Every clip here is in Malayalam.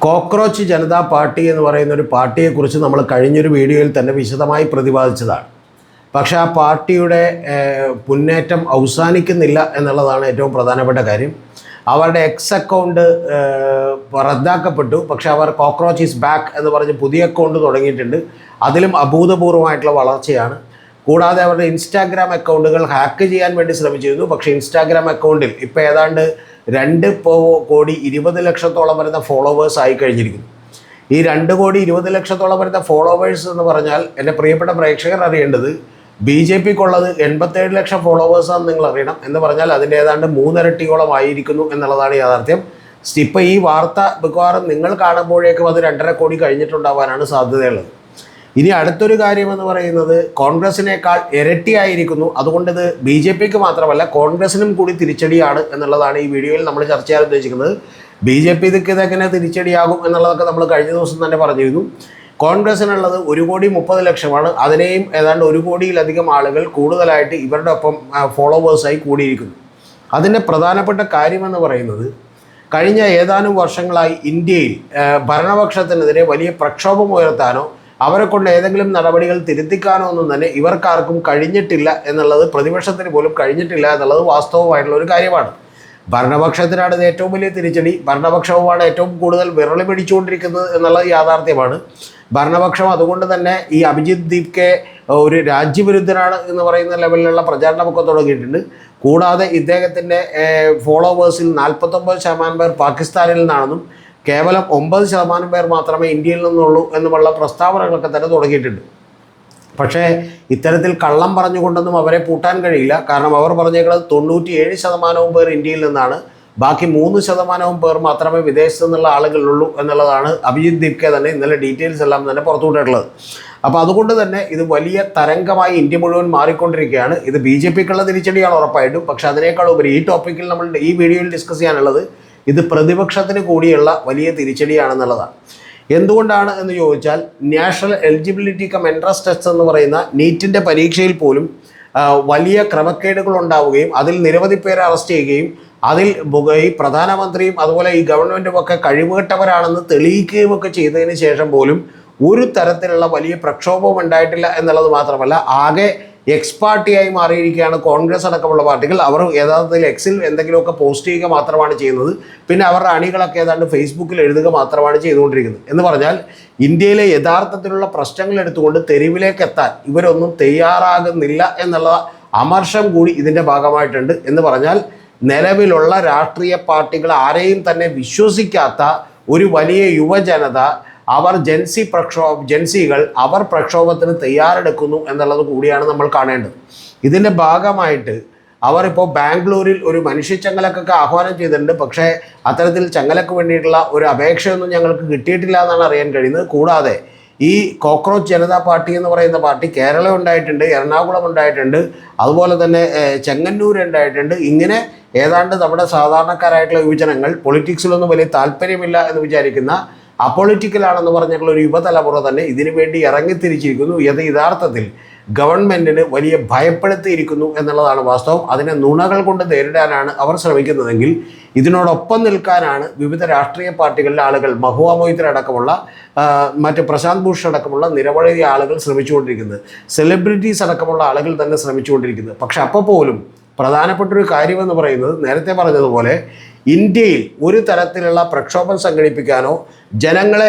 കോക്രോച്ച് ജനതാ പാർട്ടി എന്ന് പറയുന്ന ഒരു പാർട്ടിയെക്കുറിച്ച് നമ്മൾ കഴിഞ്ഞൊരു വീഡിയോയിൽ തന്നെ വിശദമായി പ്രതിപാദിച്ചതാണ്. പക്ഷേ ആ പാർട്ടിയുടെ മുന്നേറ്റം അവസാനിക്കുന്നില്ല എന്നുള്ളതാണ് ഏറ്റവും പ്രധാനപ്പെട്ട കാര്യം. അവരുടെ എക്സ് അക്കൗണ്ട് റദ്ദാക്കപ്പെട്ടു. പക്ഷേ അവർ കോക്രോച്ച് ഈസ് ബാക്ക് എന്ന് പറഞ്ഞ് പുതിയ അക്കൗണ്ട് തുടങ്ങിയിട്ടുണ്ട്. അതിലും അഭൂതപൂർവമായിട്ടുള്ള വളർച്ചയാണ്. കൂടാതെ അവരുടെ ഇൻസ്റ്റാഗ്രാം അക്കൗണ്ടുകൾ ഹാക്ക് ചെയ്യാൻ വേണ്ടി ശ്രമിച്ചിരുന്നു. പക്ഷേ ഇൻസ്റ്റാഗ്രാം അക്കൗണ്ടിൽ ഇപ്പോൾ ഏതാണ്ട് 2,20,00,000 വരുന്ന ഫോളോവേഴ്സ് ആയി കഴിഞ്ഞിരിക്കുന്നു. ഈ 2,20,00,000 വരുന്ന ഫോളോവേഴ്സ് എന്ന് പറഞ്ഞാൽ എൻ്റെ പ്രിയപ്പെട്ട പ്രേക്ഷകർ അറിയേണ്ടത് BJPക്കുള്ളത് 87 ലക്ഷം ഫോളോവേഴ്സാണെന്ന് നിങ്ങൾ അറിയണം. എന്ന് പറഞ്ഞാൽ അതിൻ്റെ ഏതാണ്ട് 3 ഇരട്ടിയോളം ആയിരിക്കുന്നു എന്നുള്ളതാണ് യാഥാർത്ഥ്യം. ഇപ്പോൾ ഈ വാർത്ത മിക്കവാറും നിങ്ങൾ കാണുമ്പോഴേക്കും അത് 2.5 കോടി കഴിഞ്ഞിട്ടുണ്ടാവാനാണ് സാധ്യതയുള്ളത്. ഇനി അടുത്തൊരു കാര്യമെന്ന് പറയുന്നത് കോൺഗ്രസിനേക്കാൾ ഇരട്ടിയായിരിക്കുന്നു. അതുകൊണ്ട് ഇത് BJPക്ക് മാത്രമല്ല കോൺഗ്രസിനും കൂടി തിരിച്ചടിയാണ് എന്നുള്ളതാണ് ഈ വീഡിയോയിൽ നമ്മൾ ചർച്ച ചെയ്യാൻ ഉദ്ദേശിക്കുന്നത്. BJP ഇതെങ്ങനെ തിരിച്ചടിയാകും എന്നുള്ളതൊക്കെ നമ്മൾ കഴിഞ്ഞ ദിവസം തന്നെ പറഞ്ഞിരുന്നു. കോൺഗ്രസിനുള്ളത് 1,30,00,000 അതിനെയും ഏതാണ്ട് 1 കോടിയിലധികം ആളുകൾ കൂടുതലായിട്ട് ഇവരുടെ ഒപ്പം ഫോളോവേഴ്സായി കൂടിയിരിക്കുന്നു. അതിൻ്റെ പ്രധാനപ്പെട്ട കാര്യമെന്ന് പറയുന്നത് കഴിഞ്ഞ ഏതാനും വർഷങ്ങളായി ഇന്ത്യയിൽ ഭരണപക്ഷത്തിനെതിരെ വലിയ പ്രക്ഷോഭം ഉയർത്താനോ അവരെ കൊണ്ട് ഏതെങ്കിലും നടപടികൾ തിരുത്തിക്കാനോ ഒന്നും തന്നെ ഇവർക്കാർക്കും കഴിഞ്ഞിട്ടില്ല എന്നുള്ളത്, പ്രതിപക്ഷത്തിന് പോലും കഴിഞ്ഞിട്ടില്ല എന്നുള്ളത് വാസ്തവമായിട്ടുള്ള ഒരു കാര്യമാണ്. ഭരണപക്ഷത്തിനാണ് ഇത് ഏറ്റവും വലിയ തിരിച്ചടി. ഭരണപക്ഷവുമാണ് ഏറ്റവും കൂടുതൽ വിരളി പിടിച്ചുകൊണ്ടിരിക്കുന്നത് എന്നുള്ളത് യാഥാർത്ഥ്യമാണ്. ഭരണപക്ഷം അതുകൊണ്ട് തന്നെ ഈ അഭിജിത്ത് ദീപ്കെ ഒരു രാജ്യവിരുദ്ധനാണ് എന്ന് പറയുന്ന ലെവലിലുള്ള പ്രചാരണമൊക്കെ തുടങ്ങിയിട്ടുണ്ട്. കൂടാതെ ഇദ്ദേഹത്തിൻ്റെ ഫോളോവേഴ്സിൽ 49% പേർ പാകിസ്ഥാനിൽ നിന്നാണെന്നും കേവലം 9% പേർ മാത്രമേ ഇന്ത്യയിൽ നിന്നുള്ളൂ എന്നുമുള്ള പ്രസ്താവനകളൊക്കെ തന്നെ തുടങ്ങിയിട്ടുണ്ട്. പക്ഷേ ഇത്തരത്തിൽ കള്ളം പറഞ്ഞുകൊണ്ടൊന്നും അവരെ പൂട്ടാൻ കഴിയില്ല. കാരണം അവർ പറഞ്ഞേക്കുന്നത് 97% പേർ ഇന്ത്യയിൽ നിന്നാണ്, ബാക്കി 3% പേർ മാത്രമേ വിദേശത്തു നിന്നുള്ള ആളുകളുള്ളൂ എന്നുള്ളതാണ് അഭിജിത്ത് ദീപ്കെ തന്നെ ഇന്നലെ ഡീറ്റെയിൽസ് എല്ലാം തന്നെ പുറത്തുവിട്ടിട്ടുള്ളത്. അപ്പോൾ അതുകൊണ്ട് തന്നെ ഇത് വലിയ തരംഗമായി ഇന്ത്യ മുഴുവൻ മാറിക്കൊണ്ടിരിക്കുകയാണ്. ഇത് BJPക്കുള്ള തിരിച്ചടിയാണ് ഉറപ്പായിട്ടും. പക്ഷേ അതിനേക്കാൾ ഉപരി ഈ ടോപ്പിക്കിൽ നമ്മൾ ഈ വീഡിയോയിൽ ഡിസ്കസ് ചെയ്യാനുള്ളത് ഇത് പ്രതിപക്ഷത്തിന് കൂടിയുള്ള വലിയ തിരിച്ചടിയാണെന്നുള്ളതാണ്. എന്തുകൊണ്ടാണ് എന്ന് ചോദിച്ചാൽ national eligibility come entrance test എന്ന് പറയുന്ന നീറ്റിൻ്റെ പരീക്ഷയിൽ പോലും വലിയ ക്രമക്കേടുകൾ ഉണ്ടാവുകയും അതിൽ നിരവധി പേരെ അറസ്റ്റ് ചെയ്യുകയും അതിൽ ഈ പ്രധാനമന്ത്രിയും അതുപോലെ ഈ ഗവൺമെൻറ്റും ഒക്കെ കഴിവുകെട്ടവരാണെന്ന് തെളിയിക്കുകയും ഒക്കെ ചെയ്തതിന് ശേഷം പോലും ഒരു തരത്തിലുള്ള വലിയ പ്രക്ഷോഭം ഉണ്ടായിട്ടില്ല എന്നുള്ളത് മാത്രമല്ല, ആകെ എക്സ് പാർട്ടിയായി മാറിയിരിക്കുകയാണ് കോൺഗ്രസ് അടക്കമുള്ള പാർട്ടികൾ. അവർ യഥാർത്ഥത്തിൽ എക്സിൽ എന്തെങ്കിലുമൊക്കെ പോസ്റ്റ് ചെയ്യുക മാത്രമാണ് ചെയ്യുന്നത്. പിന്നെ അവരുടെ അണികളൊക്കെ ഏതാണ്ട് ഫേസ്ബുക്കിൽ എഴുതുക മാത്രമാണ് ചെയ്തുകൊണ്ടിരിക്കുന്നത്. എന്ന് പറഞ്ഞാൽ ഇന്ത്യയിലെ യഥാർത്ഥത്തിലുള്ള പ്രശ്നങ്ങൾ എടുത്തുകൊണ്ട് തെരുവിലേക്ക് എത്താൻ ഇവരൊന്നും തയ്യാറാകുന്നില്ല എന്നുള്ള അമർഷം കൂടി ഇതിൻ്റെ ഭാഗമായിട്ടുണ്ട്. എന്ന് പറഞ്ഞാൽ നിലവിലുള്ള രാഷ്ട്രീയ പാർട്ടികൾ ആരെയും തന്നെ വിശ്വസിക്കാത്ത ഒരു വലിയ യുവജനത, അവർ ജൻസികൾ അവർ പ്രക്ഷോഭത്തിന് തയ്യാറെടുക്കുന്നു എന്നുള്ളത് കൂടിയാണ് നമ്മൾ കാണേണ്ടത്. ഇതിൻ്റെ ഭാഗമായിട്ട് അവരിപ്പോൾ ബാംഗ്ലൂരിൽ ഒരു മനുഷ്യച്ചങ്ങലക്കൊക്കെ ആഹ്വാനം ചെയ്തിട്ടുണ്ട്. പക്ഷേ അത്തരത്തിൽ ചങ്ങലക്ക് വേണ്ടിയിട്ടുള്ള ഒരു അപേക്ഷയൊന്നും ഞങ്ങൾക്ക് കിട്ടിയിട്ടില്ല എന്നാണ് അറിയാൻ കഴിയുന്നത്. കൂടാതെ ഈ കോക്രോച്ച് ജനതാ പാർട്ടി എന്ന് പറയുന്ന പാർട്ടി കേരളം ഉണ്ടായിട്ടുണ്ട്, എറണാകുളം ഉണ്ടായിട്ടുണ്ട്, അതുപോലെ തന്നെ ചെങ്ങന്നൂർ ഉണ്ടായിട്ടുണ്ട്. ഇങ്ങനെ ഏതാണ്ട് നമ്മുടെ സാധാരണക്കാരായിട്ടുള്ള യുവജനങ്ങൾ, പൊളിറ്റിക്സിലൊന്നും വലിയ താല്പര്യമില്ല എന്ന് വിചാരിക്കുന്ന അപൊളിറ്റിക്കലാണെന്ന് പറഞ്ഞിട്ടുള്ള ഒരു യുവതലമുറ തന്നെ ഇതിനു വേണ്ടി ഇറങ്ങിത്തിരിച്ചിരിക്കുന്നു. ഇത് യഥാർത്ഥത്തിൽ ഗവൺമെൻറ്റിന് വലിയ ഭയപ്പെടുത്തിയിരിക്കുന്നു എന്നുള്ളതാണ് വാസ്തവം. അതിനെ നുണകൾ കൊണ്ട് നേരിടാനാണ് അവർ ശ്രമിക്കുന്നതെങ്കിൽ ഇതിനോടൊപ്പം നിൽക്കാനാണ് വിവിധ രാഷ്ട്രീയ പാർട്ടികളിലെ ആളുകൾ, മഹുവ മൊയ്ത്ര അടക്കമുള്ള മറ്റ് പ്രശാന്ത് ഭൂഷൺ അടക്കമുള്ള നിരവധി ആളുകൾ ശ്രമിച്ചുകൊണ്ടിരിക്കുന്നത്, സെലിബ്രിറ്റീസ് അടക്കമുള്ള ആളുകൾ തന്നെ ശ്രമിച്ചുകൊണ്ടിരിക്കുന്നത്. പക്ഷെ അപ്പോൾ പോലും പ്രധാനപ്പെട്ടൊരു കാര്യമെന്ന് പറയുന്നത് നേരത്തെ പറഞ്ഞതുപോലെ ഇന്ത്യയിൽ ഒരു തരത്തിലുള്ള പ്രക്ഷോഭം സംഘടിപ്പിക്കാനോ ജനങ്ങളെ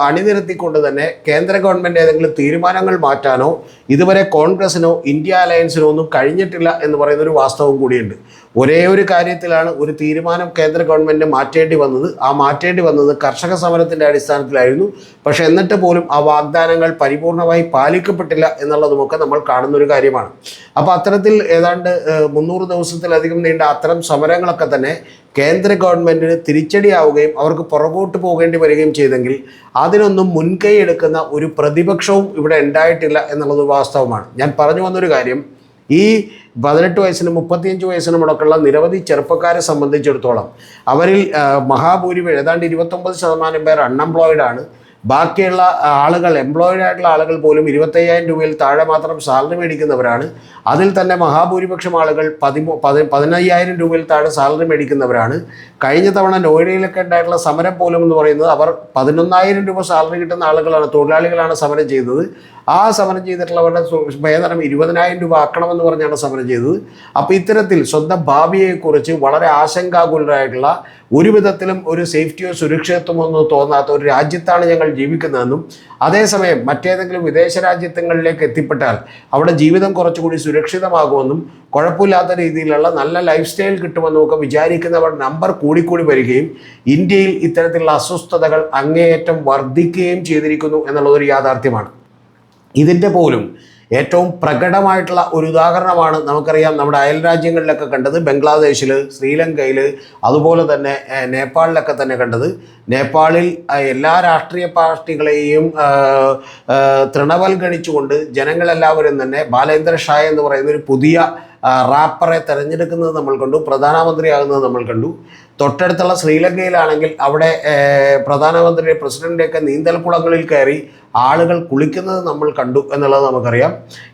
അണിനിരത്തിക്കൊണ്ട് തന്നെ കേന്ദ്ര ഗവൺമെൻറ് ഏതെങ്കിലും തീരുമാനങ്ങൾ മാറ്റാനോ ഇതുവരെ കോൺഗ്രസിനോ ഇന്ത്യ അലയൻസിനോ ഒന്നും കഴിഞ്ഞിട്ടില്ല എന്ന് പറയുന്നൊരു വാസ്തവം കൂടിയുണ്ട്. ഒരേ ഒരു കാര്യത്തിലാണ് ഒരു തീരുമാനം കേന്ദ്ര ഗവൺമെൻറ് മാറ്റേണ്ടി വന്നത്. ആ മാറ്റേണ്ടി വന്നത് കർഷക സമരത്തിൻ്റെ അടിസ്ഥാനത്തിലായിരുന്നു. പക്ഷേ എന്നിട്ട് പോലും ആ വാഗ്ദാനങ്ങൾ പരിപൂർണമായി പാലിക്കപ്പെട്ടില്ല എന്നുള്ളതുമൊക്കെ നമ്മൾ കാണുന്നൊരു കാര്യമാണ്. അപ്പോൾ അത്തരത്തിൽ ഏതാണ്ട് 300 ദിവസത്തിലധികം നീണ്ട അത്തരം സമരങ്ങളൊക്കെ തന്നെ കേന്ദ്ര ഗവൺമെൻറ്റിന് തിരിച്ചടിയാവുകയും അവർക്ക് പുറകോട്ട് പോകേണ്ടി വരികയും ചെയ്തെങ്കിൽ അതിനൊന്നും മുൻകൈ എടുക്കുന്ന ഒരു പ്രതിപക്ഷവും ഇവിടെ ഉണ്ടായിട്ടില്ല എന്നുള്ളത് വാസ്തവമാണ്. ഞാൻ പറഞ്ഞു വന്നൊരു കാര്യം, ഈ 18 വയസ്സിനും 35 വയസ്സിനും അടക്കമുള്ള നിരവധി ചെറുപ്പക്കാരെ സംബന്ധിച്ചിടത്തോളം അവരിൽ മഹാഭൂരിപക്ഷം ഏതാണ്ട് 29% പേർ അൺഎംപ്ലോയിഡ് ആണ്. ബാക്കിയുള്ള ആളുകൾ, എംപ്ലോയിഡ് ആയിട്ടുള്ള ആളുകൾ പോലും 25,000 രൂപയിൽ താഴെ മാത്രം സാലറി മേടിക്കുന്നവരാണ്. അതിൽ തന്നെ മഹാഭൂരിപക്ഷം ആളുകൾ 15,000 രൂപയിൽ താഴെ സാലറി മേടിക്കുന്നവരാണ്. കഴിഞ്ഞ തവണ നോയിഡയിലൊക്കെ ഉണ്ടായിട്ടുള്ള സമരം പോലും എന്ന് പറയുന്നത് അവർ 11,000 രൂപ സാലറി കിട്ടുന്ന ആളുകളാണ്, തൊഴിലാളികളാണ് സമരം ചെയ്തത്. ആ സമരം ചെയ്തിട്ടുള്ളവരുടെ വേതനം 20,000 രൂപ ആക്കണമെന്ന് പറഞ്ഞാണ് സമരം ചെയ്തത്. അപ്പോൾ ഇത്തരത്തിൽ സ്വന്തം ഭാവിയെക്കുറിച്ച് വളരെ ആശങ്കാകുലരായിട്ടുള്ള, ഒരു വിധത്തിലും ഒരു സേഫ്റ്റിയോ സുരക്ഷിതത്വമോ ഒന്നും തോന്നാത്ത ഒരു രാജ്യത്താണ് ഞങ്ങൾ ജീവിക്കുന്നതെന്നും അതേസമയം മറ്റേതെങ്കിലും വിദേശ രാജ്യങ്ങളിലേക്ക് എത്തിപ്പെട്ടാൽ അവിടെ ജീവിതം കുറച്ചുകൂടി സുരക്ഷിതമാകുമെന്നും കുഴപ്പമില്ലാത്ത രീതിയിലുള്ള നല്ല ലൈഫ് സ്റ്റൈൽ കിട്ടുമെന്നും ഒക്കെ വിചാരിക്കുന്നവർ നമ്പർ കൂടിക്കൂടി വരികയും ഇന്ത്യയിൽ ഇത്തരത്തിലുള്ള അസ്വസ്ഥതകൾ അങ്ങേയറ്റം വർദ്ധിക്കുകയും ചെയ്തിരിക്കുന്നു എന്നുള്ളതൊരു യാഥാർത്ഥ്യമാണ്. ഇതിൻ്റെ പോലും ഏറ്റവും പ്രകടമായിട്ടുള്ള ഒരു ഉദാഹരണമാണ് നമുക്കറിയാം നമ്മുടെ അയൽ രാജ്യങ്ങളിലൊക്കെ കണ്ടത്. ബംഗ്ലാദേശിൽ, ശ്രീലങ്കയിൽ, അതുപോലെ തന്നെ നേപ്പാളിലൊക്കെ തന്നെ കണ്ടത്. നേപ്പാളിൽ എല്ലാ രാഷ്ട്രീയ പാർട്ടികളെയും തൃണവൽഗണിച്ചുകൊണ്ട് ജനങ്ങളെല്ലാവരും തന്നെ ബാലേന്ദ്ര ഷാ എന്ന് പറയുന്ന ഒരു പുതിയ റാപ്പറെ തിരഞ്ഞെടുക്കുന്നത് നമ്മൾ കണ്ടു, പ്രധാനമന്ത്രിയാകുന്നത് നമ്മൾ കണ്ടു. തൊട്ടടുത്തുള്ള ശ്രീലങ്കയിലാണെങ്കിൽ അവിടെ പ്രധാനമന്ത്രി, പ്രസിഡൻ്റെയൊക്കെ നീന്തൽക്കുളങ്ങളിൽ കയറി ആളുകൾ കുളിക്കുന്നത് നമ്മൾ കണ്ടു എന്നുള്ളത് നമുക്കറിയാം.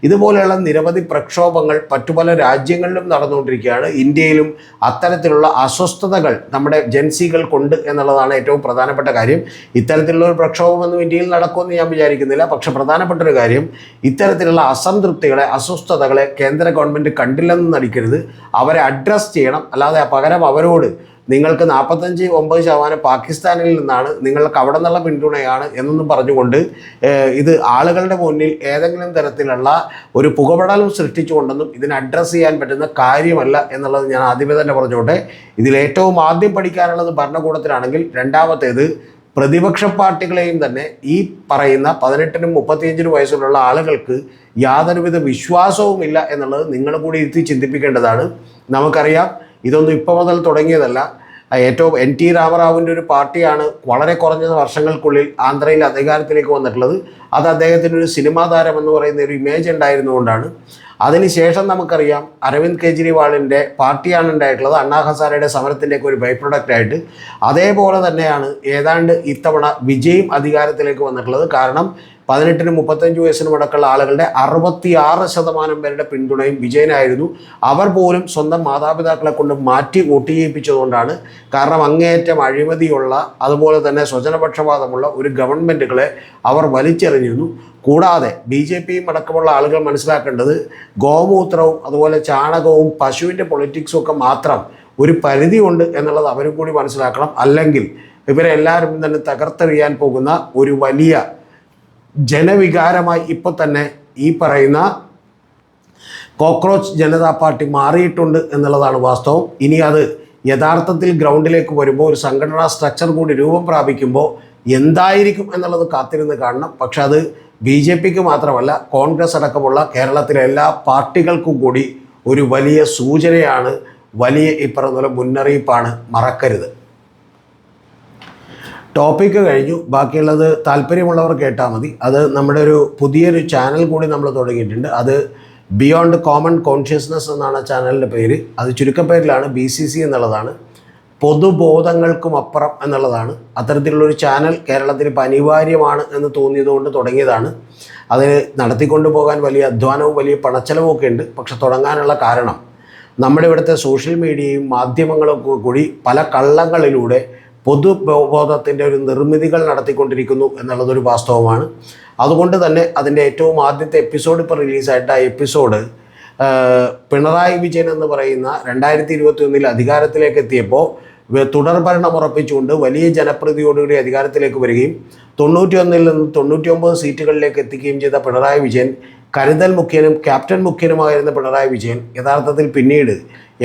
ഇതുപോലെയുള്ള നിരവധി പ്രക്ഷോഭങ്ങൾ മറ്റു പല രാജ്യങ്ങളിലും നടന്നുകൊണ്ടിരിക്കുകയാണ്. ഇന്ത്യയിലും അത്തരത്തിലുള്ള അസ്വസ്ഥതകൾ നമ്മുടെ ജൻസികൾക്കുണ്ട് എന്നുള്ളതാണ് ഏറ്റവും പ്രധാനപ്പെട്ട കാര്യം. ഇത്തരത്തിലുള്ള ഒരു പ്രക്ഷോഭമൊന്നും ഇന്ത്യയിൽ നടക്കുമെന്ന് ഞാൻ വിചാരിക്കുന്നില്ല. പക്ഷെ പ്രധാനപ്പെട്ട ഒരു കാര്യം, ഇത്തരത്തിലുള്ള അസംതൃപ്തികളെ, അസ്വസ്ഥതകളെ കേന്ദ്ര ഗവൺമെൻറ് കണ്ടില്ലെന്ന് നടിക്കരുത്. അവരെ അഡ്രസ്സ് ചെയ്യണം. അല്ലാതെ പകരം അവരോട് നിങ്ങൾക്ക് 45-9% പാകിസ്ഥാനിൽ നിന്നാണ്, നിങ്ങൾക്ക് അവിടെ നിന്നുള്ള പിന്തുണയാണ് എന്നൊന്നും പറഞ്ഞുകൊണ്ട് ഇത് ആളുകളുടെ മുന്നിൽ ഏതെങ്കിലും തരത്തിലുള്ള ഒരു പുകപടലം സൃഷ്ടിച്ചുകൊണ്ടൊന്നും ഇതിനെ അഡ്രസ്സ് ചെയ്യാൻ പറ്റുന്ന കാര്യമല്ല എന്നുള്ളത് ഞാൻ ആദ്യമേ തന്നെ പറഞ്ഞോട്ടെ. ഇതിലേറ്റവും ആദ്യം പഠിക്കാനുള്ളത് ഭരണകൂടത്തിലാണെങ്കിൽ, രണ്ടാമത്തേത് പ്രതിപക്ഷ പാർട്ടികളെയും തന്നെ ഈ പറയുന്ന 18-നും 35-നും വയസ്സുള്ള ആളുകൾക്ക് യാതൊരുവിധ വിശ്വാസവുമില്ല എന്നുള്ളത് നിങ്ങൾ കൂടി ഇരുത്തി ചിന്തിപ്പിക്കേണ്ടതാണ്. നമുക്കറിയാം ഇതൊന്നും ഇപ്പോൾ മുതൽ തുടങ്ങിയതല്ല. ഏറ്റവും NT രാമറാവുവിൻ്റെ ഒരു പാർട്ടിയാണ് വളരെ കുറഞ്ഞ വർഷങ്ങൾക്കുള്ളിൽ ആന്ധ്രയിൽ അധികാരത്തിലേക്ക് വന്നിട്ടുള്ളത്. അത് അദ്ദേഹത്തിനൊരു സിനിമാ താരം എന്ന് പറയുന്ന ഒരു ഇമേജ് ഉണ്ടായിരുന്നുകൊണ്ടാണ്. അതിനുശേഷം നമുക്കറിയാം അരവിന്ദ് കെജ്രിവാളിൻ്റെ പാർട്ടിയാണ് ഉണ്ടായിട്ടുള്ളത്, അണ്ണാ ഹസാരയുടെ സമരത്തിൻ്റെയൊക്കെ ഒരു ബൈ പ്രൊഡക്റ്റായിട്ട്. അതേപോലെ തന്നെയാണ് ഏതാണ്ട് ഇത്തവണ വിജയും അധികാരത്തിലേക്ക് വന്നിട്ടുള്ളത്. കാരണം 18-നും 35 വയസ്സിനും അടക്കമുള്ള ആളുകളുടെ 66% പേരുടെ പിന്തുണയും വിജയനായിരുന്നു. അവർ പോലും സ്വന്തം മാതാപിതാക്കളെ കൊണ്ട് മാറ്റി വോട്ട് ചെയ്യിപ്പിച്ചതുകൊണ്ടാണ്. കാരണം അങ്ങേയറ്റം അഴിമതിയുള്ള, അതുപോലെ തന്നെ സ്വജനപക്ഷപാതമുള്ള ഒരു ഗവൺമെൻറ്റുകളെ അവർ വലിച്ചെറിഞ്ഞിരുന്നു. കൂടാതെ BJPയും അടക്കമുള്ള ആളുകൾ മനസ്സിലാക്കേണ്ടത്, ഗോമൂത്രവും അതുപോലെ ചാണകവും പശുവിൻ്റെ പൊളിറ്റിക്സും ഒക്കെ മാത്രം ഒരു പരിധിയുണ്ട് എന്നുള്ളത് അവരും കൂടി മനസ്സിലാക്കണം. അല്ലെങ്കിൽ ഇവരെല്ലാവരും തന്നെ തകർത്തെറിയാൻ പോകുന്ന ഒരു വലിയ ജനവികാരമായി ഇപ്പോൾ തന്നെ ഈ പറയുന്ന കോക്രോച്ച് ജനതാ പാർട്ടി മാറിയിട്ടുണ്ട് എന്നുള്ളതാണ് വാസ്തവം. ഇനി അത് യഥാർത്ഥത്തിൽ ഗ്രൗണ്ടിലേക്ക് വരുമ്പോൾ, ഒരു സംഘടനാ സ്ട്രക്ചർ കൂടി രൂപം പ്രാപിക്കുമ്പോൾ എന്തായിരിക്കും എന്നുള്ളത് കാത്തിരുന്ന് കാണണം. പക്ഷെ അത് BJPക്ക് മാത്രമല്ല, കോൺഗ്രസ് അടക്കമുള്ള കേരളത്തിലെ എല്ലാ പാർട്ടികൾക്കും കൂടി ഒരു വലിയ സൂചനയാണ്, വലിയ ഈ പറഞ്ഞ മുന്നറിയിപ്പാണ്. മറക്കരുത്. ടോപ്പിക്ക് കഴിഞ്ഞു. ബാക്കിയുള്ളത് താല്പര്യമുള്ളവർ കേട്ടാൽ മതി. അത് നമ്മുടെ ഒരു പുതിയൊരു ചാനൽ കൂടി നമ്മൾ തുടങ്ങിയിട്ടുണ്ട്. അത് ബിയോണ്ട് കോമൺ കോൺഷ്യസ്നസ് എന്നാണ് ചാനലിൻ്റെ പേര്. അത് ചുരുക്കപ്പേരിലാണ് BCC എന്നുള്ളതാണ്, പൊതുബോധങ്ങൾക്കും അപ്പുറം എന്നുള്ളതാണ്. അത്തരത്തിലുള്ളൊരു ചാനൽ കേരളത്തിൽ ഇപ്പോൾ അനിവാര്യമാണ് എന്ന് തോന്നിയതുകൊണ്ട് തുടങ്ങിയതാണ്. അതിന് നടത്തിക്കൊണ്ടു പോകാൻ വലിയ അധ്വാനവും വലിയ പണച്ചെലവും ഒക്കെ ഉണ്ട്. പക്ഷെ തുടങ്ങാനുള്ള കാരണം, നമ്മുടെ ഇവിടുത്തെ സോഷ്യൽ മീഡിയയും മാധ്യമങ്ങളൊക്കെ കൂടി പല കള്ളങ്ങളിലൂടെ പൊതുബോധത്തിൻ്റെ ഒരു നിർമ്മിതികൾ നടത്തിക്കൊണ്ടിരിക്കുന്നു എന്നുള്ളതൊരു വാസ്തവമാണ്. അതുകൊണ്ട് തന്നെ അതിൻ്റെ ഏറ്റവും ആദ്യത്തെ എപ്പിസോഡ് ഇപ്പോൾ റിലീസായിട്ട്, ആ എപ്പിസോഡ് പിണറായി വിജയൻ എന്ന് പറയുന്ന 2021 അധികാരത്തിലേക്ക് എത്തിയപ്പോൾ തുടർഭരണം ഉറപ്പിച്ചുകൊണ്ട് വലിയ ജനപ്രീതിയോടുകൂടി അധികാരത്തിലേക്ക് വരികയും 91-ൽ നിന്ന് 99 സീറ്റുകളിലേക്ക് എത്തിക്കുകയും ചെയ്ത പിണറായി വിജയൻ, കരുതൽ മുഖ്യനും ക്യാപ്റ്റൻ മുഖ്യനുമായിരുന്ന പിണറായി വിജയൻ യഥാർത്ഥത്തിൽ പിന്നീട്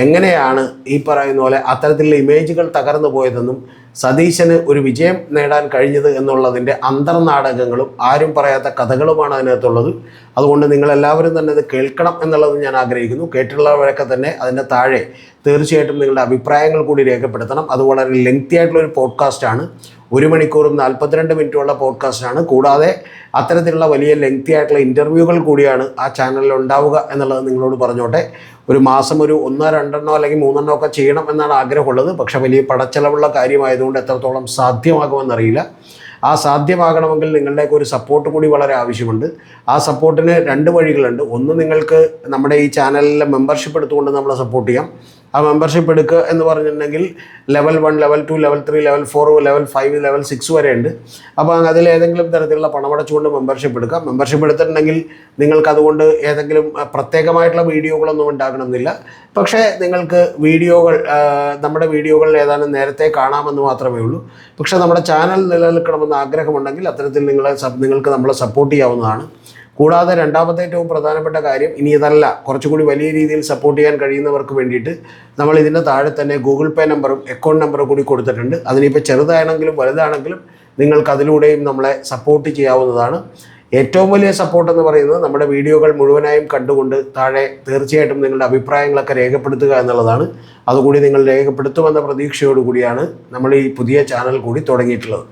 എങ്ങനെയാണ് ഈ പറയുന്ന പോലെ അത്തരത്തിലുള്ള ഇമേജുകൾ തകർന്നു പോയതെന്നും സതീശന് ഒരു വിജയം നേടാൻ കഴിഞ്ഞത് എന്നുള്ളതിൻ്റെ അന്തർനാടകങ്ങളും ആരും പറയാത്ത കഥകളുമാണ് അതിനകത്തുള്ളത്. അതുകൊണ്ട് നിങ്ങളെല്ലാവരും തന്നെ ഇത് കേൾക്കണം എന്നുള്ളത് ഞാൻ ആഗ്രഹിക്കുന്നു. കേട്ടിട്ടുള്ളവരൊക്കെ തന്നെ അതിൻ്റെ താഴെ തീർച്ചയായിട്ടും നിങ്ങളുടെ അഭിപ്രായങ്ങൾ കൂടി രേഖപ്പെടുത്തണം. അത് വളരെ ലെങ്തി ആയിട്ടുള്ളൊരു പോഡ്കാസ്റ്റാണ്. 1 മണിക്കൂറും 42 മിനിറ്റുള്ള പോഡ്കാസ്റ്റാണ്. കൂടാതെ അത്തരത്തിലുള്ള വലിയ ലെങ്തി ആയിട്ടുള്ള ഇൻ്റർവ്യൂകൾ കൂടിയാണ് ആ ചാനലിൽ ഉണ്ടാവുക എന്നുള്ളത് നിങ്ങളോട് പറഞ്ഞോട്ടെ. ഒരു മാസം ഒരു 1-2 അല്ലെങ്കിൽ 3 ഒക്കെ ചെയ്യണം എന്നാണ് ആഗ്രഹമുള്ളത്. പക്ഷേ വലിയ പടച്ചെലവുള്ള കാര്യമായതുകൊണ്ട് എത്രത്തോളം സാധ്യമാകുമെന്നറിയില്ല. ആ സാധ്യമാകണമെങ്കിൽ നിങ്ങളുടെയൊക്കെ ഒരു സപ്പോർട്ട് കൂടി വളരെ ആവശ്യമുണ്ട്. ആ സപ്പോർട്ടിന് 2 വഴികളുണ്ട്. ഒന്ന്, നിങ്ങൾക്ക് നമ്മുടെ ഈ ചാനലിലെ മെമ്പർഷിപ്പ് എടുത്തുകൊണ്ട് നമ്മളെ സപ്പോർട്ട് ചെയ്യാം. ആ മെമ്പർഷിപ്പ് എടുക്കുക എന്ന് പറഞ്ഞിട്ടുണ്ടെങ്കിൽ level 1, level 2, level 3, level 4, level 5, level 6 വരെ ഉണ്ട്. അപ്പോൾ അതിലേതെങ്കിലും തരത്തിലുള്ള പണമടച്ചുകൊണ്ട് മെമ്പർഷിപ്പ് എടുക്കാം. മെമ്പർഷിപ്പ് എടുത്തിട്ടുണ്ടെങ്കിൽ നിങ്ങൾക്ക് അതുകൊണ്ട് ഏതെങ്കിലും പ്രത്യേകമായിട്ടുള്ള വീഡിയോകളൊന്നും ഉണ്ടാകണമെന്നില്ല. പക്ഷേ നിങ്ങൾക്ക് നമ്മുടെ വീഡിയോകൾ ഏതാനും നേരത്തെ കാണാമെന്ന് മാത്രമേ ഉള്ളൂ. പക്ഷേ നമ്മുടെ ചാനൽ നിലനിൽക്കണമെന്ന് ആഗ്രഹമുണ്ടെങ്കിൽ അത്തരത്തിൽ നിങ്ങൾക്ക് നമ്മളെ സപ്പോർട്ട് ചെയ്യാവുന്നതാണ്. കൂടാതെ രണ്ടാമത്തെ ഏറ്റവും പ്രധാനപ്പെട്ട കാര്യം, ഇനി ഇതല്ല, കുറച്ചുകൂടി വലിയ രീതിയിൽ സപ്പോർട്ട് ചെയ്യാൻ കഴിയുന്നവർക്ക് വേണ്ടിയിട്ട് നമ്മൾ ഇതിൻ്റെ താഴെ തന്നെ ഗൂഗിൾ പേ നമ്പറും അക്കൗണ്ട് നമ്പറും കൂടി കൊടുത്തിട്ടുണ്ട്. അതിനിപ്പോൾ ചെറുതാണെങ്കിലും വലുതാണെങ്കിലും നിങ്ങൾക്ക് അതിലൂടെയും നമ്മളെ സപ്പോർട്ട് ചെയ്യാവുന്നതാണ്. ഏറ്റവും വലിയ സപ്പോർട്ട് എന്ന് പറയുന്നത് നമ്മുടെ വീഡിയോകൾ മുഴുവനായും കണ്ടുകൊണ്ട് താഴെ തീർച്ചയായിട്ടും നിങ്ങളുടെ അഭിപ്രായങ്ങളൊക്കെ രേഖപ്പെടുത്തുക എന്നുള്ളതാണ്. അതുകൂടി നിങ്ങൾ രേഖപ്പെടുത്തുമെന്ന പ്രതീക്ഷയോടുകൂടിയാണ് നമ്മൾ ഈ പുതിയ ചാനൽ കൂടി തുടങ്ങിയിട്ടുള്ളത്.